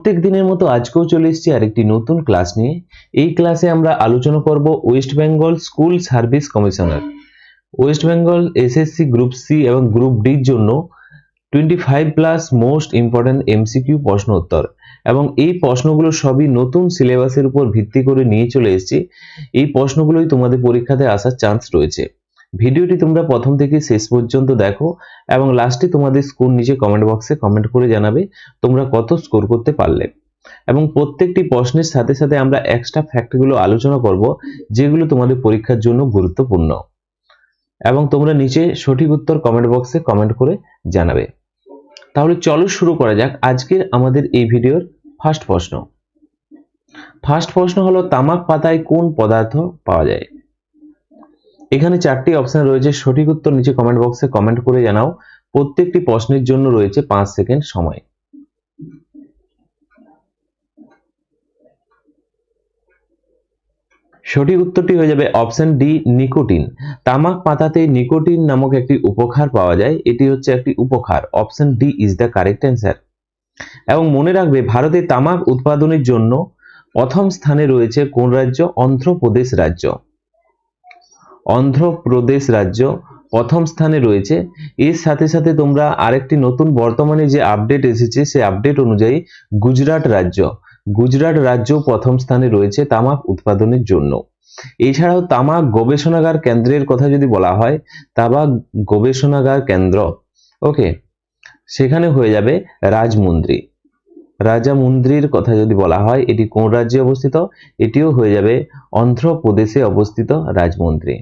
প্রত্যেক দিনের মতো আজকেও চলে এসেছি আরেকটি নতুন ক্লাস নিয়ে। এই ক্লাসে আমরা আলোচনা করব west Bengal school service commissioner, west Bengal SSC group C এবং গ্রুপ ডির জন্য 25+ মোস্ট ইম্পর্টেন্ট এমসিকিউ প্রশ্ন উত্তর, এবং এই প্রশ্নগুলো সবই নতুন সিলেবাসের উপর ভিত্তি করে নিয়ে চলে এসেছি। এই প্রশ্নগুলোই তোমাদের পরীক্ষাতে আসার চান্স রয়েছে। ভিডিওটি তোমরা প্রথম থেকে শেষ পর্যন্ত দেখো এবং লাস্টে তোমাদের স্কোর নিচে কমেন্ট বক্সে কমেন্ট করে জানাবে তোমরা কত স্কোর করতে পারলে। এবং প্রত্যেকটি প্রশ্নের সাথে সাথে আমরা এক্সট্রা ফ্যাক্টগুলো আলোচনা করব যেগুলো তোমাদের পরীক্ষার জন্য গুরুত্বপূর্ণ, এবং তোমরা নিচে সঠিক উত্তর কমেন্ট বক্সে কমেন্ট করে জানাবে। তাহলে চলো শুরু করা যাক আজকের আমাদের এই ভিডিওর ফার্স্ট প্রশ্ন। ফার্স্ট প্রশ্ন হলো, তামাক পাতায় কোন পদার্থ পাওয়া যায়? এখানে 4টি অপশন রয়েছে, সঠিক উত্তর নিচে কমেন্ট বক্সে কমেন্ট করে জানাও। প্রত্যেকটি প্রশ্নের জন্য রয়েছে 5 সেকেন্ড সময়। সঠিক উত্তরটি হয়ে যাবে অপশন ডি, নিকোটিন। তামাক পাতাতে নিকোটিন নামক একটি উপক্ষার পাওয়া যায়, এটি হচ্ছে একটি উপক্ষার। Option D is the correct answer. এবং মনে রাখবে, ভারতে তামাক উৎপাদনের জন্য প্রথম স্থানে রয়েছে কোন রাজ্য? অন্ধ্রপ্রদেশ রাজ্য। অন্ধ্রপ্রদেশ রাজ্য প্রথম স্থানে রয়েছে। এর সাথে সাথে তোমরা আরেকটি নতুন বর্তমানে যে আপডেট এসেছে সেই আপডেট অনুযায়ী গুজরাট রাজ্য প্রথম স্থানে রয়েছে তামাক উৎপাদনের জন্য। এছাড়াও তামাক গবেষণাগার কেন্দ্রের কথা যদি বলা হয়, তামাক গবেষণাগার কেন্দ্র, ওকে, সেখানে হয়ে যাবে রাজামুন্দ্রির কথা যদি বলা হয়, এটি কোন রাজ্যে অবস্থিত? এটিও হয়ে যাবে অন্ধ্রপ্রদেশে অবস্থিত রাজমুন্দ্রি।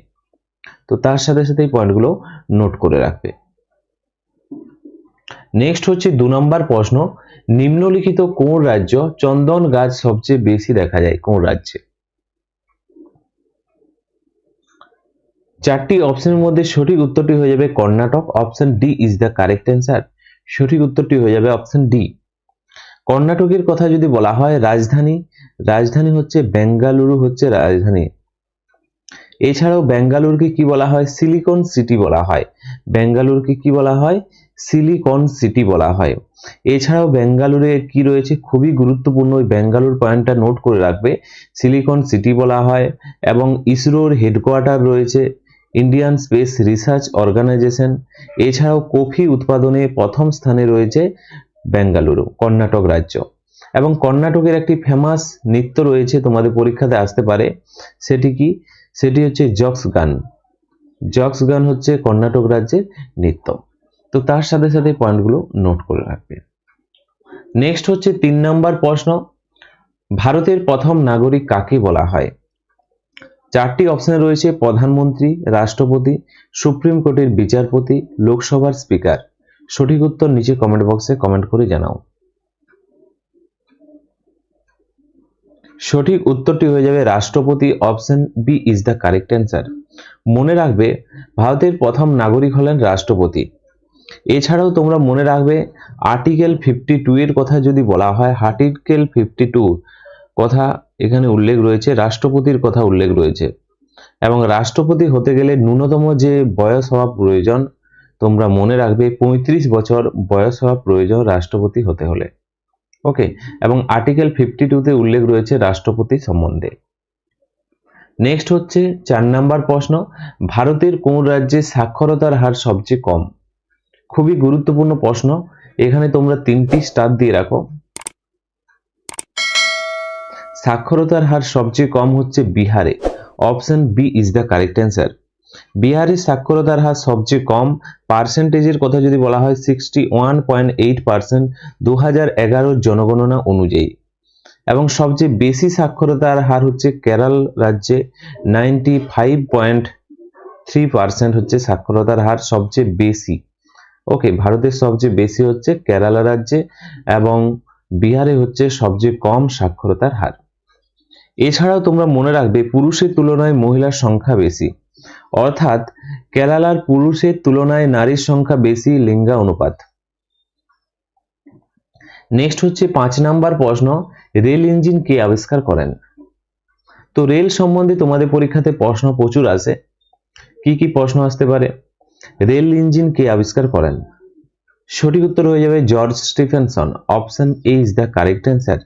তো তার সাথে সাথে এই পয়েন্টগুলো নোট করে রাখবে। নেক্সট হচ্ছে 2 নম্বর প্রশ্ন, নিম্নলিখিত কোন রাজ্য চন্দন গাছ সবচেয়ে বেশি দেখা যায়? কোন রাজ্যে? 4টি অপশনের মধ্যে সঠিক উত্তরটি হয়ে যাবে Karnataka. Option D is the correct answer. সঠিক উত্তরটি হয়ে যাবে অপশন ডি। কর্ণাটকের কথা যদি বলা হয়, রাজধানী হচ্ছে বেঙ্গালুরু হচ্ছে রাজধানী। এছাড়াও বেঙ্গালুরুকে কি বলা হয়? সিলিকন সিটি বলা হয়। বেঙ্গালুরুকে কি বলা হয়? সিলিকন সিটি বলা হয়। এছাড়াও বেঙ্গালুরে কি রয়েছে? খুবই গুরুত্বপূর্ণ, ওই বেঙ্গালুর পয়েন্টটা নোট করে রাখবে। সিলিকন সিটি বলা হয়, এবং ইসরোর হেডকোয়ার্টার রয়েছে, ইন্ডিয়ান স্পেস রিসার্চ অর্গানাইজেশন। এছাড়াও কফি উৎপাদনে প্রথম স্থানে রয়েছে বেঙ্গালুরু, কর্ণাটক রাজ্য। এবং কর্ণাটকের একটি ফেমাস নৃত্য রয়েছে, তোমাদের পরীক্ষাতে আসতে পারে। সেটি হচ্ছে জক্স গান হচ্ছে কর্ণাটক রাজ্যের নৃত্য। তো তার সাথে সাথে পয়েন্টগুলো নোট করে রাখবে। নেক্সট হচ্ছে 3 নম্বর প্রশ্ন, ভারতের প্রথম নাগরিক কাকে বলা হয়? 4টি অপশনে রয়েছে, প্রধানমন্ত্রী, রাষ্ট্রপতি, সুপ্রিম কোর্টের বিচারপতি, লোকসভার স্পিকার। সঠিক উত্তর নিচে কমেন্ট বক্সে কমেন্ট করে জানাও। সঠিক উত্তরটি হয়ে যাবে রাষ্ট্রপতি। Option B is the correct answer. মনে রাখবে, ভারতের প্রথম নাগরিক হলেন রাষ্ট্রপতি। এছাড়াও তোমরা মনে রাখবে, আর্টিকেল 52 এর কথা যদি বলা হয়, আর্টিকেল 52 কথা এখানে উল্লেখ রয়েছে, রাষ্ট্রপতির কথা উল্লেখ রয়েছে। এবং রাষ্ট্রপতি হতে গেলে ন্যূনতম যে বয়স হওয়া প্রয়োজন, তোমরা মনে রাখবে 35 বছর বয়স হওয়া প্রয়োজন রাষ্ট্রপতি হতে হলে, ওকে। এবং আর্টিকেল 52 উল্লেখ রয়েছে রাষ্ট্রপতি সম্বন্ধে। নেক্সট হচ্ছে 4 নম্বর প্রশ্ন, ভারতের কোন রাজ্যে সাক্ষরতার হার সবচেয়ে কম? খুবই গুরুত্বপূর্ণ প্রশ্ন, এখানে তোমরা 3টি স্টার দিয়ে রাখো। সাক্ষরতার হার সবচেয়ে কম হচ্ছে বিহারে। Option B is the correct answer. বিহারের সাক্ষরতার হার সবচেয়ে কম। পার্সেন্টেজের কথা যদি বলা হয়, 61.8% 2011 জনগণনা অনুযায়ী। এবং সবচেয়ে বেশি সাক্ষরতার হার হচ্ছে কেরল রাজ্যে, 95.3% হচ্ছে সাক্ষরতার হার সবচেয়ে বেশি, ওকে। ভারতের সবচেয়ে বেশি হচ্ছে কেরালা রাজ্যে, এবং বিহারে হচ্ছে সবচেয়ে কম সাক্ষরতার হার। এছাড়াও তোমরা মনে রাখবে, পুরুষের তুলনায় মহিলার সংখ্যা বেশি, অর্থাৎ কেরালার পুরুষের তুলনায় নারীর সংখ্যা বেশি, লিঙ্গ অনুপাত। নেক্সট হচ্ছে 5 নম্বর প্রশ্ন, রেল ইঞ্জিন কে আবিষ্কার করেন? তো রেল সম্বন্ধে তোমাদের পরীক্ষাতে প্রশ্ন প্রচুর আসে। কি কি প্রশ্ন আসতে পারে? রেল ইঞ্জিন কে আবিষ্কার করেন? সঠিক উত্তর হয়ে যাবে George Stephenson. Option A is the correct answer.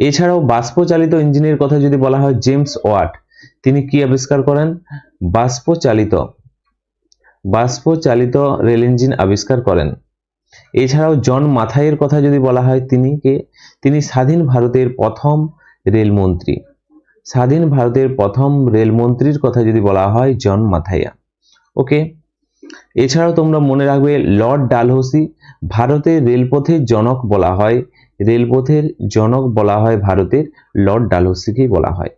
এছাড়াও বাষ্পচালিত ইঞ্জিনের কথা যদি বলা হয়, জেমস ওয়াট তিনি কি আবিষ্কার করেন? বাষ্পচালিত রেল ইঞ্জিন আবিষ্কার করেন। এছাড়াও জন মাথাইয়ের কথা যদি বলা হয়, তিনি স্বাধীন ভারতের প্রথম রেলমন্ত্রী। স্বাধীন ভারতের প্রথম রেলমন্ত্রীর কথা যদি বলা হয়, জন মাথাইয়া। ওকে, এছাড়াও তোমরা মনে রাখবে লর্ড ডালহৌসি ভারতের রেলপথের জনক বলা হয়। রেলপথের জনক বলা হয় ভারতের, লর্ড ডালহৌসিকেই বলা হয়।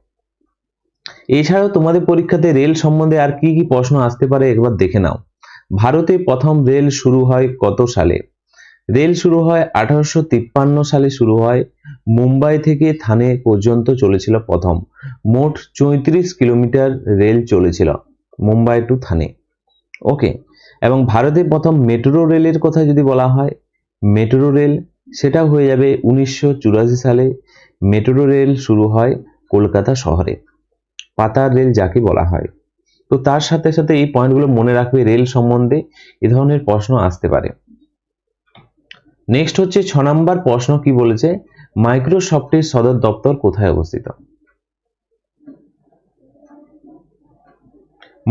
এছাড়াও তোমাদের পরীক্ষাতে রেল সম্বন্ধে আর কি কি প্রশ্ন আসতে পারে একবার দেখে নাও। ভারতে প্রথম রেল শুরু হয় কত সালে? রেল শুরু হয় 1853 সালে শুরু হয়। মুম্বাই থেকে থানে পর্যন্ত চলেছিল প্রথম। মোট 34 কিলোমিটার রেল চলেছিল মুম্বাই টু থানে। ওকে, এবং ভারতে প্রথম মেট্রো রেলের কথা যদি বলা হয়, মেট্রো রেল সেটা হয়ে যাবে 1984 সালে। মেট্রো রেল শুরু হয় কলকাতা শহরে, পাতার রেল যাকে বলা হয়। তো তার সাথে সাথে এই পয়েন্টগুলো মনে রাখবে, রেল সম্বন্ধে এ ধরনের প্রশ্ন আসতে পারে। নেক্সট হচ্ছে 6 নম্বর প্রশ্ন, কি বলেছে? মাইক্রোসফটের সদর দপ্তর কোথায় অবস্থিত?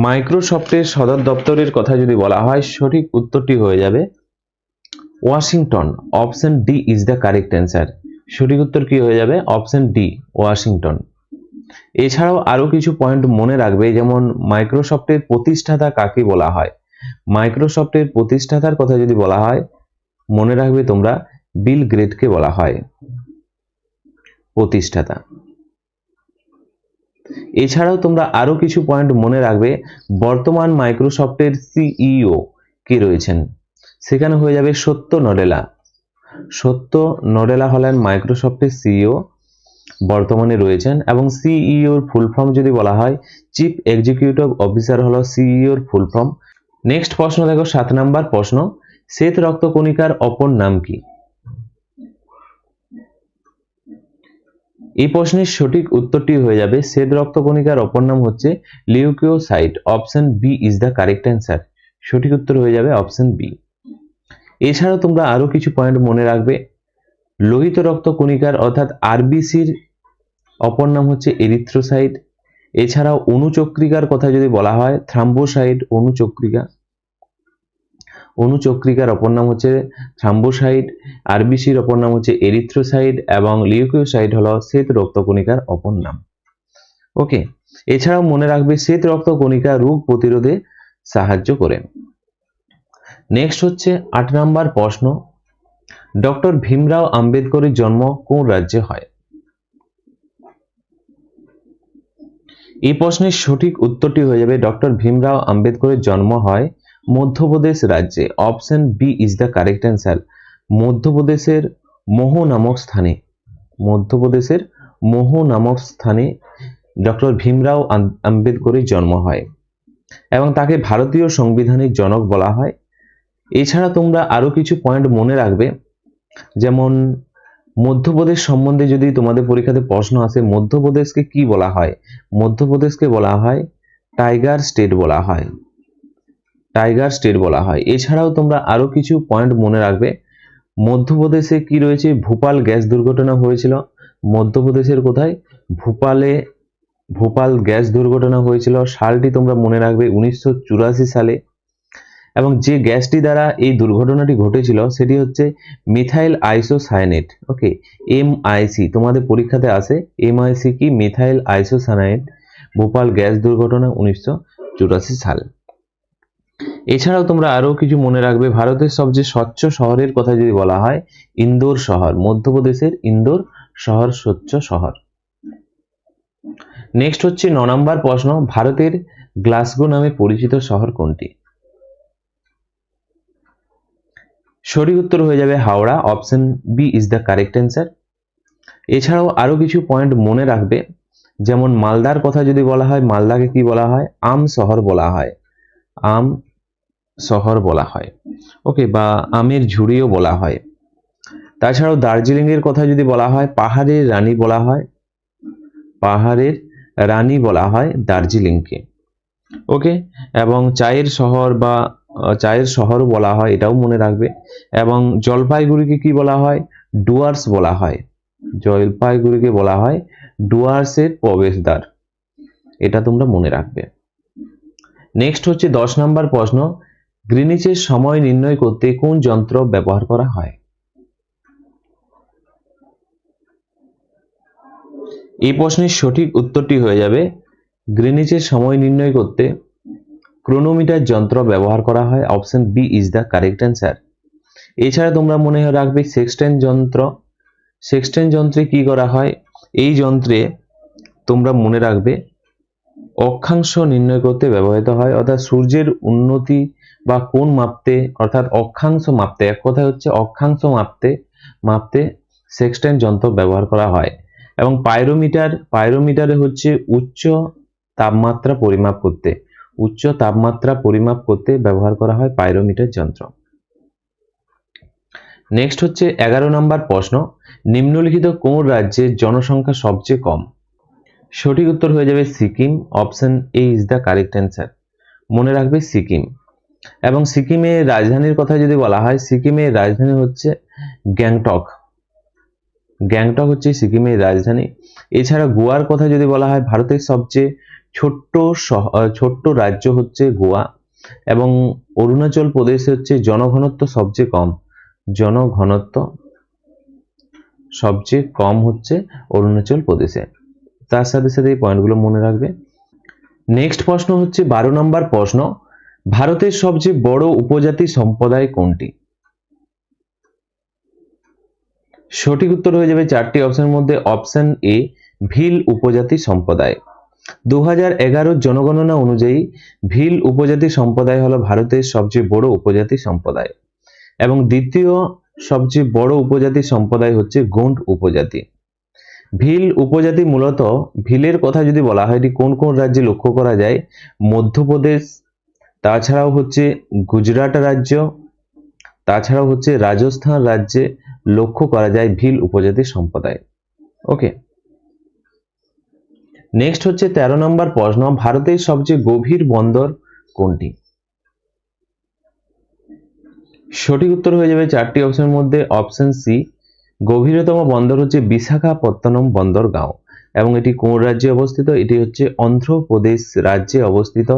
মাইক্রোসফটের সদর দপ্তরের কথা যদি বলা হয়, সঠিক উত্তরটি হয়ে যাবে Washington. Option D is the correct answer. সঠিক উত্তর কি হয়ে যাবে? Option D, Washington. এছাড়াও আরো কিছু পয়েন্ট মনে রাখবে, যেমন মাইক্রোসফটের প্রতিষ্ঠাতা কাকে বলা হয়? মাইক্রোসফটের প্রতিষ্ঠাতার কথা যদি বলা হয়, মনে রাখবে তোমরা বিল গেটসকে বলা হয় প্রতিষ্ঠাতা। এছাড়াও তোমরা আরো কিছু পয়েন্ট মনে রাখবে, বর্তমান মাইক্রোসফটের সিইও কে রয়েছেন? সেখানে হয়ে যাবে সত্য নডেলা। সত্য নডেলা হলেন মাইক্রোসফটের সিইও, বর্তমানে রয়েছেন। এবং সিইওর ফুল ফর্ম যদি বলা হয়, চিফ এক্সিকিউটিভ অফিসার হলো সিইওর ফুল ফর্ম। নেক্সট প্রশ্ন দেখো, 7 নম্বর প্রশ্ন, শ্বেত রক্তকণিকার অপর নাম কি? এই প্রশ্নের সঠিক উত্তরটি হয়ে যাবে, শ্বেত রক্তকণিকার অপর নাম হচ্ছে লিউকোসাইট। Option B is the correct answer. সঠিক উত্তর হয়ে যাবে অপশন বি। এছাড়াও তোমরা আরো কিছু পয়েন্ট মনে রাখবে, লোহিত রক্তকণিকার অর্থাৎ আরবিসির অপর নাম হচ্ছে এরিথ্রোসাইট। এছাড়াও অনুচক্রিকার কথা যদি বলা হয়, থ্রাম্বোসাইট। অনুচক্রিকার অপর নাম হচ্ছে থ্রাম্বোসাইট, আরবিসির অপর নাম হচ্ছে এরিথ্রোসাইট, এবং লিউকোসাইট হলো শ্বেত রক্তকণিকার অপর নাম। ওকে, এছাড়াও মনে রাখবে শ্বেত রক্তকণিকা রোগ প্রতিরোধে সাহায্য করে। নেক্সট হচ্ছে 8 নম্বর প্রশ্ন, ডক্টর ভীমরাও আম্বেদকরের জন্ম কোন রাজ্যে হয়? এই প্রশ্নের সঠিক উত্তরটি হয়ে যাবে, ডক্টর ভীমরাও আম্বেদকরের জন্ম হয় মধ্যপ্রদেশ রাজ্যে। Option B is the correct answer. মধ্যপ্রদেশের মহু নামক স্থানে ডক্টর ভীমরাও আম্বেদকরের জন্ম হয় এবং তাকে ভারতীয় সংবিধানের জনক বলা হয়। এছাড়া তোমরা আরো কিছু পয়েন্ট মনে রাখবে, যেমন মধ্যপ্রদেশ সম্বন্ধে যদি তোমাদের পরীক্ষাতে প্রশ্ন আসে, মধ্যপ্রদেশকে কি বলা হয়? মধ্যপ্রদেশকে বলা হয় টাইগার স্টেট বলা হয়। এছাড়াও তোমরা আরো কিছু পয়েন্ট মনে রাখবে, মধ্যপ্রদেশে কি রয়েছে? ভোপাল গ্যাস দুর্ঘটনা হয়েছিল। মধ্যপ্রদেশের কোথায়? ভোপাল গ্যাস দুর্ঘটনা হয়েছিল। সালটি তোমরা মনে রাখবে 1984 সালে। এবং যে গ্যাসটি দ্বারা এই দুর্ঘটনাটি ঘটেছিল সেটি হচ্ছে মিথাইল আইসোসায়ানেট। ওকে, MIC তোমাদের পরীক্ষাতে আসে, MIC কি? Methyl isocyanate. ভোপাল গ্যাস দুর্ঘটনা 1984 সাল। এছাড়াও তোমরা আরো কিছু মনে রাখবে, ভারতের সবচেয়ে স্বচ্ছ শহরের কথা যদি বলা হয়, ইন্দোর শহর। মধ্যপ্রদেশের ইন্দোর শহর স্বচ্ছ শহর। নেক্সট হচ্ছে 9 নম্বর প্রশ্ন, ভারতের গ্লাসগো নামে পরিচিত শহর কোনটি? সঠিক উত্তর হয়ে যাবে Howrah. Option B is the correct answer. এছাড়াও আরো কিছু পয়েন্ট মনে রাখবে, যেমন মালদার কথা যদি বলা হয়, মালদাকে কি বলা হয়? আম শহর বলা হয়। ওকে, বা আমের ঝুড়িও বলা হয়। তাছাড়াও দার্জিলিং এর কথা যদি বলা হয়, পাহাড়ের রানী বলা হয় দার্জিলিংকে। ওকে, এবং চায়ের শহর বা চায়ের শহর বলা হয়, এটাও মনে রাখবে। এবং জলপাইগুড়িকে কি বলা হয়? ডুয়ার্স বলা হয়। জলপাইগুড়িকে বলা হয় ডুয়ার্সের প্রবেশদ্বার, এটা তোমরা মনে রাখবে। নেক্সট হচ্ছে 10 নম্বর প্রশ্ন, গ্রিনিচের সময় নির্ণয় করতে কোন যন্ত্র ব্যবহার করা হয়? এই প্রশ্নের সঠিক উত্তরটি হয়ে যাবে গ্রিনিচের সময় নির্ণয় করতে ক্রোনোমিটার যন্ত্র ব্যবহার করা হয়। Option B is the correct answer. এছাড়া তোমরা মনে রাখবে সেক্সটেন্ট যন্ত্র। সেক্সটেন্ট যন্ত্রে কি করা হয়? এই যন্ত্রে তোমরা মনে রাখবে অক্ষাংশ নির্ণয় করতে ব্যবহৃত হয়, অর্থাৎ সূর্যের উন্নতি বা কোণ মাপতে, অর্থাৎ অক্ষাংশ মাপতে, এক কথায় হচ্ছে অক্ষাংশ মাপতে সেক্সটেন্ট যন্ত্র ব্যবহার করা হয়। এবং পাইরোমিটারে হচ্ছে উচ্চ তাপমাত্রা পরিমাপ করতে ব্যবহার করা হয় পাইরোমিটার যন্ত্র। নেক্সট হচ্ছে 11 নম্বর প্রশ্ন, নিম্নলিখিত কোন রাজ্যের জনসংখ্যা সবচেয়ে কম? সঠিক উত্তর হয়ে যাবে Sikkim. Option A is the correct answer. মনে রাখবে সিকিম। এবং সিকিমের রাজধানীর কথা যদি বলা হয়, সিকিমের রাজধানী হচ্ছে গ্যাংটক। গ্যাংটক হচ্ছে সিকিমের রাজধানী। এছাড়া গোয়ার কথা যদি বলা হয়, ভারতের সবচেয়ে ছোট্ট রাজ্য হচ্ছে গোয়া। এবং অরুণাচল প্রদেশে হচ্ছে জনঘনত্ব সবচেয়ে কম হচ্ছে অরুণাচল প্রদেশে। তার সাথে সাথে এই পয়েন্টগুলো মনে রাখবে। নেক্সট প্রশ্ন হচ্ছে 12 নম্বর প্রশ্ন, ভারতের সবচেয়ে বড় উপজাতি সম্প্রদায় কোনটি? সঠিক উত্তর হয়ে যাবে 4টি অপশনের মধ্যে অপশন এ ভিল উপজাতি সম্প্রদায়। 2011 জনগণনা অনুযায়ী ভিল উপজাতি সম্প্রদায় হলো ভারতের সবচেয়ে বড় উপজাতি সম্প্রদায়। এবং দ্বিতীয় সবচেয়ে বড় উপজাতি সম্প্রদায় হচ্ছে গোন্ড উপজাতি। ভিল উপজাতি মূলত, ভিলের কথা যদি বলা হয় এটি কোন কোন রাজ্যে লক্ষ্য করা যায়? মধ্যপ্রদেশ, তাছাড়াও হচ্ছে গুজরাট রাজ্য, তাছাড়াও হচ্ছে রাজস্থান রাজ্যে লক্ষ্য করা যায় ভিল উপজাতি সম্প্রদায়। ওকে, নেক্সট হচ্ছে 13 নম্বর প্রশ্ন, ভারতের সবচেয়ে গভীর বন্দর কোনটি? সঠিক উত্তর হয়ে যাবে 4টি অপশনের মধ্যে অপশন সি, গভীরতম বন্দর হচ্ছে বিশাখাপত্তনম বন্দরগাঁও। এবং এটি কোন রাজ্যে অবস্থিত? এটি হচ্ছে অন্ধ্রপ্রদেশ রাজ্যে অবস্থিত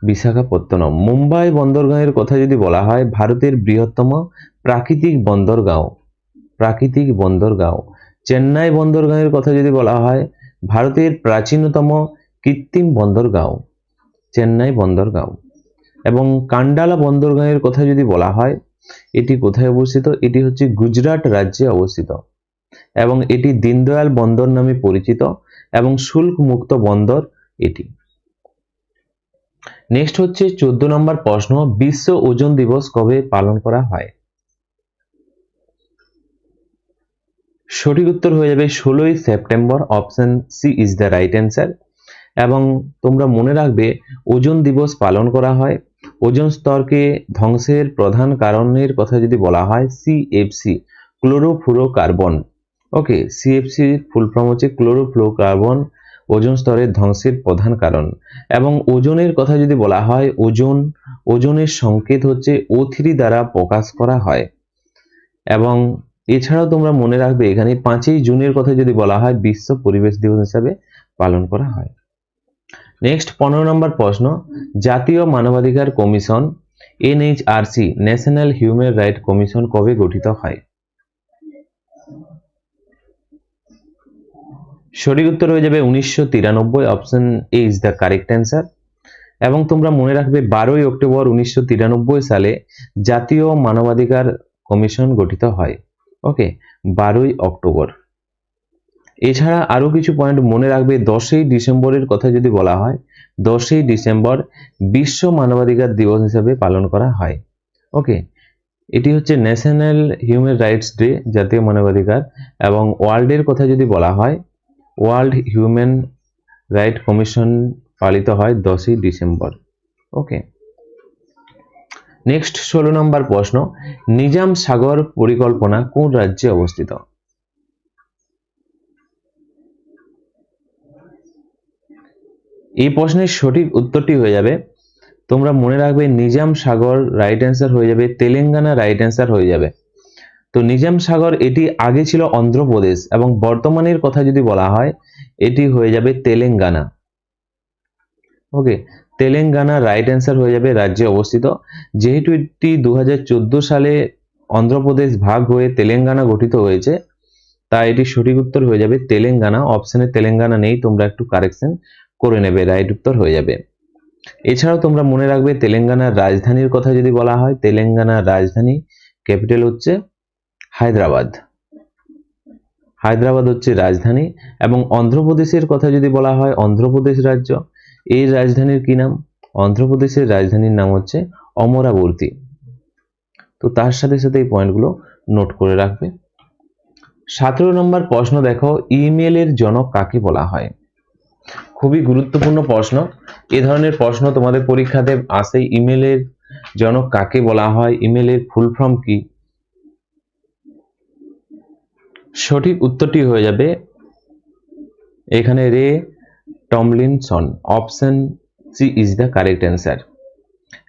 বিশাখাপত্তনম। মুম্বাই বন্দরগাঁয়ের কথা যদি বলা হয়, ভারতের বৃহত্তম প্রাকৃতিক বন্দরগাঁও। চেন্নাই বন্দরগাঁয়ের কথা যদি বলা হয়, ভারতের প্রাচীনতম কৃত্রিম বন্দরগাঁও চেন্নাই বন্দরগাঁও। এবং কান্ডালা বন্দরগাঁয়ের কথা যদি বলা হয়, এটি কোথায় অবস্থিত? এটি হচ্ছে গুজরাট রাজ্যে অবস্থিত। এবং এটি দীনদয়াল বন্দর নামে পরিচিত এবং শুল্ক মুক্ত বন্দর এটি। নেক্সট হচ্ছে 14 নম্বর প্রশ্ন, বিশ্ব ওজন দিবস কবে পালন করা হয়? সঠিক উত্তর হয়ে যাবে 16ই September. Option C is the right answer. এবং তোমরা মনে রাখবে ওজন দিবস পালন করা হয় ওজন স্তরকে ধ্বংসের প্রধান কারণের কথা যদি বলা হয়, সিএফসি, ক্লোরোফ্লোরোকার্বন। ওকে, সিএফসি ফুল ফর্ম হচ্ছে ক্লোরোফ্লোরোকার্বন, ওজন স্তরের ধ্বংসের প্রধান কারণ। এবং ওজনের কথা যদি বলা হয়, ওজনের সংকেত হচ্ছে O3 দ্বারা প্রকাশ করা হয়। এবং এছাড়াও তোমরা মনে রাখবে এখানে 5ই জুনের কথা যদি বলা হয়, বিশ্ব পরিবেশ দিবস হিসাবে পালন করা হয়। নেক্সট 15 নম্বর প্রশ্ন, জাতীয় মানবাধিকার commission NHRC, national human right commission কবে গঠিত হয়? সঠিক উত্তর হয়ে যাবে 1993। Option A is the correct answer. এবং তোমরা মনে রাখবে 12ই অক্টোবর 1993 সালে জাতীয় মানবাধিকার কমিশন গঠিত হয়। ওকে, 12ই অক্টোবর। এছাড়া আরো কিছু পয়েন্ট মনে রাখবে, 10ই ডিসেম্বরের কথা যদি বলা হয়, 10ই ডিসেম্বর বিশ্ব মানবাধিকার দিবস হিসেবে পালন করা হয়। ওকে, এটি হচ্ছে ন্যাশনাল হিউম্যান রাইটস ডে, জাতীয় মানবাধিকার। এবং ওয়ার্ল্ডের কথা যদি বলা হয়, ওয়ার্ল্ড হিউম্যান রাইট কমিশন পালিত হয় 10ই ডিসেম্বর। ওকে, নেক্সট 16 নম্বর প্রশ্ন, নিজাম সাগর পরিকল্পনা কোন রাজ্যে অবস্থিত? এই প্রশ্নের সঠিক উত্তরটি হয়ে যাবে তোমরা মনে রাখবে নিজাম সাগর রাইট অ্যান্সার হয়ে যাবে, তেলেঙ্গানা রাইট অ্যান্সার হয়ে যাবে। তো নিজাম সাগর এটি আগে ছিল অন্ধ্রপ্রদেশ এবং বর্তমানের কথা যদি বলা হয় এটি হয়ে যাবে তেলেঙ্গানা। ওকে, তেলেঙ্গানা রাইট অ্যান্সার হয়ে যাবে, রাজ্যে অবস্থিত। যেহেতু এটি 2014 সালে অন্ধ্রপ্রদেশ ভাগ হয়ে তেলেঙ্গানা গঠিত হয়েছে, তাই এটি সঠিক উত্তর হয়ে যাবে তেলেঙ্গানা। অপশনে তেলেঙ্গানা নেই, তোমরা একটু কারেকশন করে নেবে, রাইট উত্তর হয়ে যাবে। এছাড়াও তোমরা মনে রাখবে তেলেঙ্গানার রাজধানীর কথা যদি বলা হয়, তেলেঙ্গানার রাজধানী ক্যাপিটাল হচ্ছে হায়দ্রাবাদ। হায়দ্রাবাদ হচ্ছে রাজধানী। এবং অন্ধ্রপ্রদেশের কথা যদি বলা হয়, অন্ধ্রপ্রদেশ রাজ্য, এই রাজধানীর কি নাম? অন্ধ্রপ্রদেশের রাজধানীর নাম হচ্ছে অমরাবতী। তো তার সাথে সাথে এই পয়েন্টগুলো নোট করে রাখবে। 17 নম্বর প্রশ্ন দেখো, ইমেলের জনক কাকে বলা হয়? খুবই গুরুত্বপূর্ণ প্রশ্ন। এ ধরনের প্রশ্ন তোমাদের পরীক্ষাতে আসে। ইমেলের জনক কাকে বলা হয়, ইমেলের ফুল ফর্ম কি? সঠিক উত্তরটি হয়ে যাবে এখানে Ray Tomlinson. Option C is the correct answer.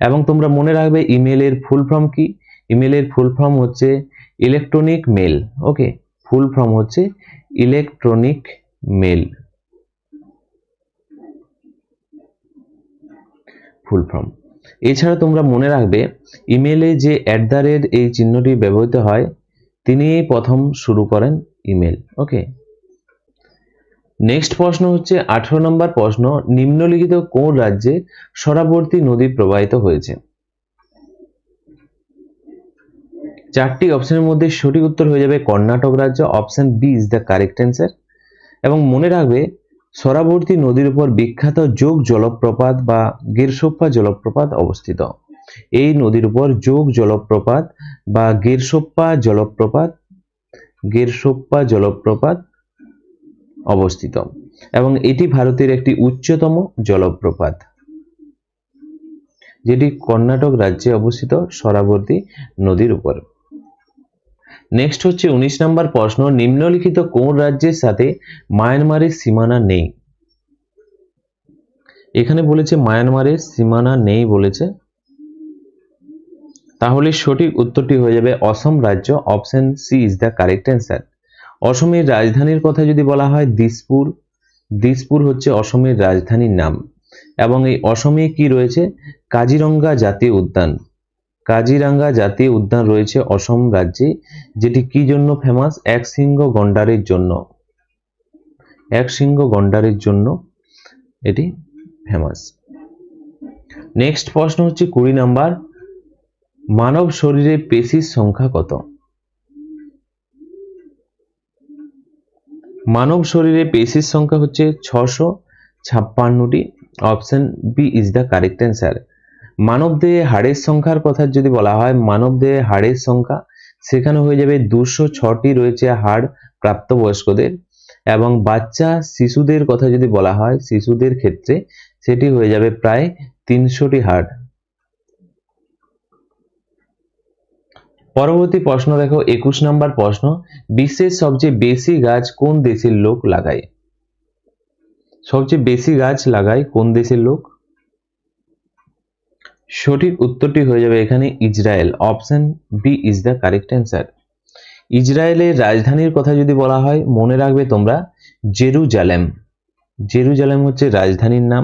এবং তোমরা মনে রাখবে ইমেলের ফুল ফর্ম কি? ইমেলের ফুল ফর্ম হচ্ছে electronic mail. Okay, full form হচ্ছে ইলেকট্রনিক মেল, ফুল ফর্ম। এছাড়া তোমরা মনে রাখবে ইমেলে যে @ এই চিহ্নটি ব্যবহৃত হয়, তিনি প্রথম শুরু করেন ইমেল। ওকে, নেক্সট প্রশ্ন হচ্ছে 18 নম্বর প্রশ্ন, নিম্নলিখিত কোন রাজ্যে সরাবর্তী নদী প্রবাহিত হয়েছে? চারটি অপশনের মধ্যে সঠিক উত্তর হয়ে যাবে কর্ণাটক রাজ্য। Option B is the correct answer. এবং মনে রাখবে সরাবর্তী নদীর উপর বিখ্যাত যোগ জলপ্রপাত বা গিরসোপ্পা জলপ্রপাত অবস্থিত। এই নদীর উপর যোগ জলপ্রপাত বা গিরসোপ্পা জলপ্রপাত অবস্থিত এবং এটি ভারতের একটি উচ্চতম জলপ্রপাত, যেটি কর্ণাটক রাজ্যে অবস্থিত সরাবর্তী নদীর উপর। নেক্সট হচ্ছে 19 নম্বর প্রশ্ন, নিম্নলিখিত কোন রাজ্যের সাথে মায়ানমারের সীমানা নেই? এখানে বলেছে মায়ানমারের সীমানা নেই বলেছে, তাহলে সঠিক উত্তরটি হয়ে যাবে অসম রাজ্য। Option C is the correct answer. অসমের রাজধানীর কথা যদি বলা হয় দিসপুর, দিসপুর হচ্ছে অসমের রাজধানীর নাম। এবং এই অসমে কি রয়েছে? কাজিরঙ্গা জাতীয় উদ্যান। কাজিরাঙ্গা জাতীয় উদ্যান রয়েছে অসম রাজ্যে, যেটি কি জন্য ফেমাস? এক শৃঙ্গ গন্ডারের জন্য। এক শৃঙ্গ গন্ডারের জন্য এটি ফেমাস। নেক্সট প্রশ্ন হচ্ছে 20 নাম্বার, মানব শরীরে পেশির সংখ্যা কত? মানব শরীরে পেশির সংখ্যা হচ্ছে 656টি। Option B is the correct answer. মানব দেহে হাড়ের সংখ্যার কথা যদি বলা হয়, মানব দেহে হাড়ের সংখ্যা সেখানে হয়ে যাবে 206টি রয়েছে হাড় প্রাপ্তবয়স্কদের। এবং বাচ্চা শিশুদের কথা যদি বলা হয়, শিশুদের ক্ষেত্রে সেটি হয়ে যাবে প্রায় 300টি হাড়। পরবর্তী প্রশ্ন দেখো 21 নম্বর প্রশ্ন, বিশ্বের সবচেয়ে বেশি গাছ কোন দেশের লোক লাগায়? সবচেয়ে বেশি গাছ লাগায় কোন দেশের লোক? সঠিক উত্তরটি হয়ে যাবে এখানে Israel. Option B is the correct answer. ইসরায়েলের রাজধানীর কথা যদি বলা হয়, মনে রাখবে তোমরা জেরুজালেম। জেরুজালেম হচ্ছে রাজধানীর নাম।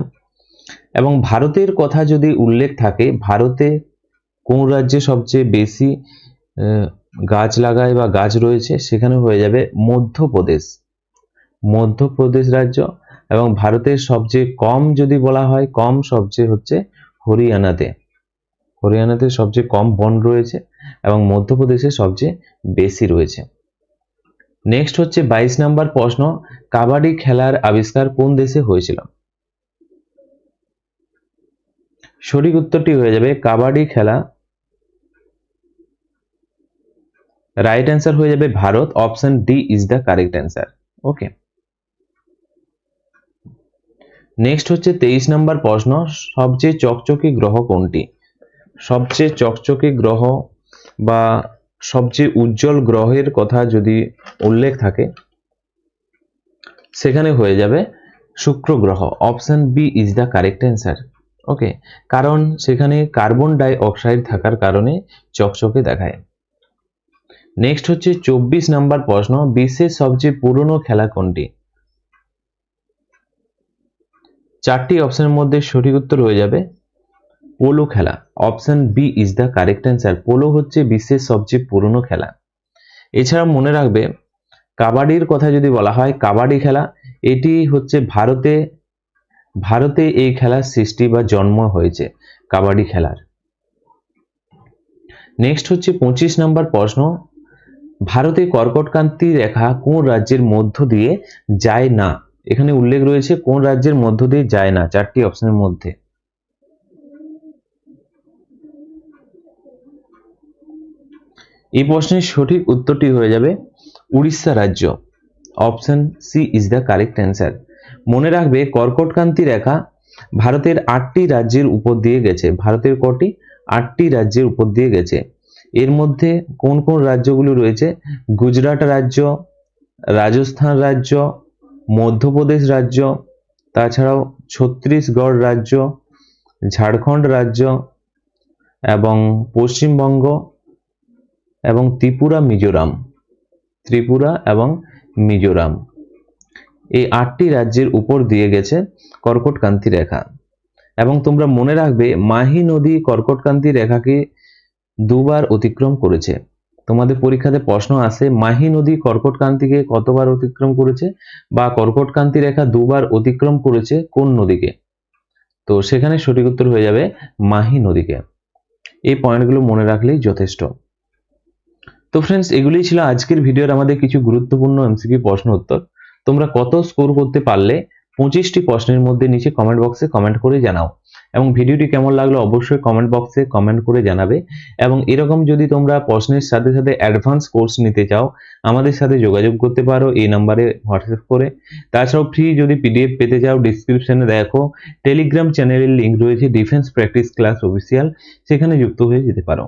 এবং ভারতের কথা যদি উল্লেখ থাকে, ভারতে কোন রাজ্যে সবচেয়ে বেশি গাছ লাগায় বা গাছ রয়েছে, সেখানে হয়ে যাবে মধ্যপ্রদেশ। মধ্যপ্রদেশ রাজ্য। এবং ভারতের সবচেয়ে কম যদি বলা হয়, কম সবচেয়ে হচ্ছে হরিয়ানাতে। হরিয়ানাতে সবচেয়ে কম বন রয়েছে এবং মধ্যপ্রদেশে সবচেয়ে বেশি রয়েছে। নেক্সট হচ্ছে 22 নম্বর প্রশ্ন, কাবাডি খেলার আবিষ্কার কোন দেশে হয়েছিল? সঠিক উত্তরটি হয়ে যাবে কাবাডি খেলা, রাইট অ্যান্সার হয়ে যাবে Bharat. Option D is the correct answer. Okay, next হচ্ছে 23 নম্বর প্রশ্ন, সবচেয়ে চকচকে গ্রহ কোনটি? সবচেয়ে চকচকে গ্রহ বা সবচেয়ে উজ্জ্বল গ্রহের কথা যদি উল্লেখ থাকে, সেখানে হয়ে যাবে শুক্র গ্রহ। Option B is the correct answer. Okay, কারণ সেখানে কার্বন ডাই অক্সাইড থাকার কারণে চকচকে দেখায়। নেক্সট হচ্ছে 24 নাম্বার প্রশ্ন, বিশ্বের সবচেয়ে পুরনো খেলা কোনটি? 4টি অপশনের মধ্যে সঠিক উত্তর হয়ে যাবে পোলো খেলা। Option B is the correct answer. Polo হচ্ছে বিশ্বের সবচেয়ে পুরনো খেলা। এছাড়া মনে রাখবে কাবাডির কথা যদি বলা হয়, কাবাডি খেলা এটি হচ্ছে ভারতে এই খেলার সৃষ্টি বা জন্ম হয়েছে কাবাডি খেলার। নেক্সট হচ্ছে 25 নাম্বার প্রশ্ন, ভারতে কর্কটক্রান্তি রেখা কোন রাজ্যের মধ্য দিয়ে যায় না? এখানে উল্লেখ রয়েছে কোন রাজ্যের মধ্য দিয়ে যায় না 4টি অপশনের মধ্যে। এই প্রশ্নের সঠিক উত্তরটি হয়ে যাবে উড়িষ্যা রাজ্য। Option C is the correct answer. মনে রাখবে কর্কটক্রান্তি রেখা ভারতের 8টি রাজ্যের উপর দিয়ে গেছে। ভারতের কটি? 8টি রাজ্যের উপর দিয়ে গেছে। এর মধ্যে কোন কোন রাজ্যগুলো রয়েছে? গুজরাট রাজ্য, রাজস্থান রাজ্য, মধ্যপ্রদেশ রাজ্য, তাছাড়াও ছত্তিশগড় রাজ্য, ঝাড়খণ্ড রাজ্য এবং পশ্চিমবঙ্গ এবং ত্রিপুরা এবং মিজোরাম। এই 8টি রাজ্যের উপর দিয়ে গেছে কর্কটক্রান্তি রেখা। এবং তোমরা মনে রাখবে মাহি নদী কর্কটক্রান্তি রেখাকে দুবার অতিক্রম করেছে। তোমাদের পরীক্ষাতে প্রশ্ন আসে মাহি নদী কর্কটক্রান্তিকে কতবার অতিক্রম করেছে, বা কর্কটক্রান্তি রেখা দুবার অতিক্রম করেছে কোন নদীকে? তো সেখানে সঠিক উত্তর হয়ে যাবে মাহি নদীকে। এই পয়েন্টগুলো মনে রাখলেই যথেষ্ট। তো ফ্রেন্ডস, এগুলোই ছিল আজকের ভিডিওর আমাদের কিছু গুরুত্বপূর্ণ এমসিকিউ প্রশ্ন উত্তর। তোমরা কত স্কোর করতে পারলে 25টি প্রশ্নের মধ্যে নিচে কমেন্ট বক্সে কমেন্ট করে জানাও। এবং ভিডিওটি কেমন লাগলো অবশ্যই কমেন্ট বক্সে কমেন্ট করে জানাবে। এবং এরকম যদি তোমরা প্রশ্নের সাথে সাথে অ্যাডভান্স কোর্স নিতে চাও আমাদের সাথে যোগাযোগ করতে পারো এই নাম্বারে হোয়াটসঅ্যাপ করে। তাছাড়াও ফ্রি যদি পিডিএফ পেতে চাও ডিসক্রিপশনে দেখো টেলিগ্রাম চ্যানেলের লিঙ্ক রয়েছে, ডিফেন্স প্র্যাকটিস ক্লাস অফিসিয়াল, সেখানে যুক্ত হয়ে যেতে পারো।